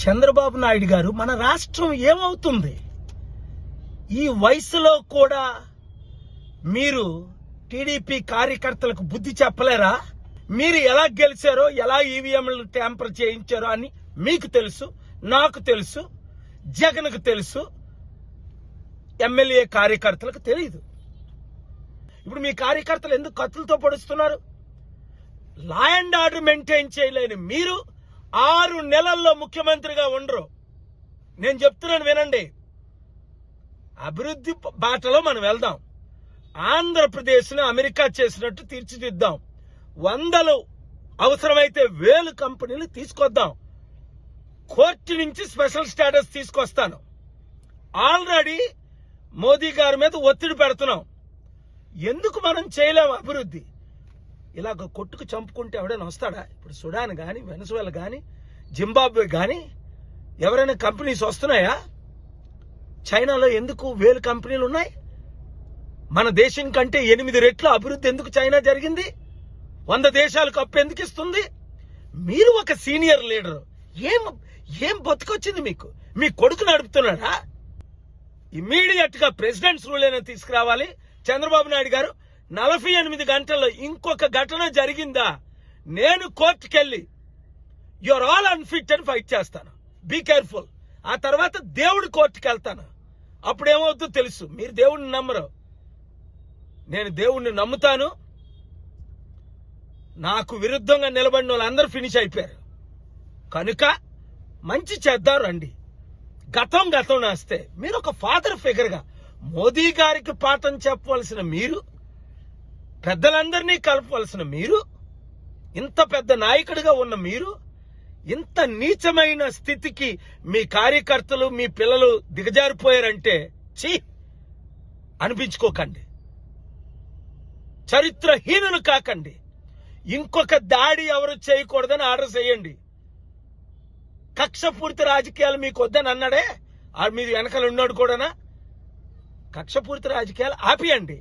చంద్రబాబు నాయుడు గారు, మన రాష్ట్రం ఏమవుతుంది? ఈ వయసులో కూడా మీరు టీడీపీ కార్యకర్తలకు బుద్ధి చెప్పలేరా? మీరు ఎలా గెలిచారో, ఎలా ఈవీఎంలు ట్యాంపర్ చేయించారో అని మీకు తెలుసు, నాకు తెలుసు, జగన్కు తెలుసు, ఎమ్మెల్యే కార్యకర్తలకు తెలియదు. ఇప్పుడు మీ కార్యకర్తలు ఎందుకు కత్తులతో పొడుస్తున్నారు? లా అండ్ ఆర్డర్ మెయింటైన్ చేయలేని మీరు 6 నెలల్లో ముఖ్యమంత్రిగా ఉండరు. నేను చెప్తున్నాను వినండి. అభివృద్ధి బాటలో మనం వెళ్దాం. ఆంధ్రప్రదేశ్ను అమెరికా చేసినట్టు తీర్చిదిద్దాం. 100 అవసరమైతే 1000 కంపెనీలు తీసుకొద్దాం. కోర్టు నుంచి స్పెషల్ స్టేటస్ తీసుకొస్తాను. ఆల్రెడీ మోదీ గారి మీద ఒత్తిడి పెడుతున్నాం. ఎందుకు మనం చేయలేం అభివృద్ధి? ఇలాగ కొట్టుకు చంపుకుంటే ఎవడైనా వస్తాడా? ఇప్పుడు సుడాన్ కానీ, వెనజువేలా కానీ, జింబాబ్వే కానీ ఎవరైనా కంపెనీస్ వస్తున్నాయా? చైనాలో ఎందుకు 1000 కంపెనీలు ఉన్నాయి? మన దేశం కంటే 8 రెట్లు అభివృద్ధి ఎందుకు చైనా జరిగింది? 100 దేశాలకు అప్పు ఎందుకు ఇస్తుంది? మీరు ఒక సీనియర్ లీడర్, ఏం బతుకొచ్చింది మీకు? మీ కొడుకు నడుపుతున్నాడా? ఇమ్మీడియట్ గా ప్రెసిడెంట్స్ రూల్ అయినా తీసుకురావాలి. చంద్రబాబు నాయుడు గారు 48 గంటల్లో ఇంకొక ఘటన జరిగిందా, నేను కోర్టుకెళ్ళి యూఆర్ ఆల్ అన్ఫిట్ అని ఫైట్ చేస్తాను. Be careful. ఆ తర్వాత దేవుడి కోర్టుకి వెళ్తాను. అప్పుడేమవుతుందో తెలుసు. మీరు దేవుడిని నమ్మరు, నేను దేవుడిని నమ్ముతాను. నాకు విరుద్ధంగా నిలబడిన వాళ్ళందరూ ఫినిష్ అయిపోయారు. కనుక మంచి చేద్దాం రండి. గతం నేస్తే మీరు ఒక ఫాదర్ ఫిగర్ గా మోదీ గారికి పాఠం చెప్పవలసిన మీరు, పెద్దలందరినీ కలపవలసిన మీరు, ఇంత పెద్ద నాయకుడిగా ఉన్న మీరు ఇంత నీచమైన స్థితికి మీ కార్యకర్తలు, మీ పిల్లలు దిగజారిపోయారంటే ఛీ అనిపించుకోకండి. చరిత్రహీనులు కాకండి. ఇంకొక దాడి ఎవరు చేయకూడదని ఆర్డర్ చేయండి. కక్షపూరిత రాజకీయాలు మీకు వద్దని అన్నాడే, మీరు వెనకాల ఉన్నాడు కూడానా? కక్షపూరిత రాజకీయాలు ఆపియండి.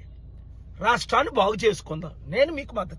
రాష్ట్రాన్ని బాగు చేసుకుందాం. నేను మీకు మద్దతు.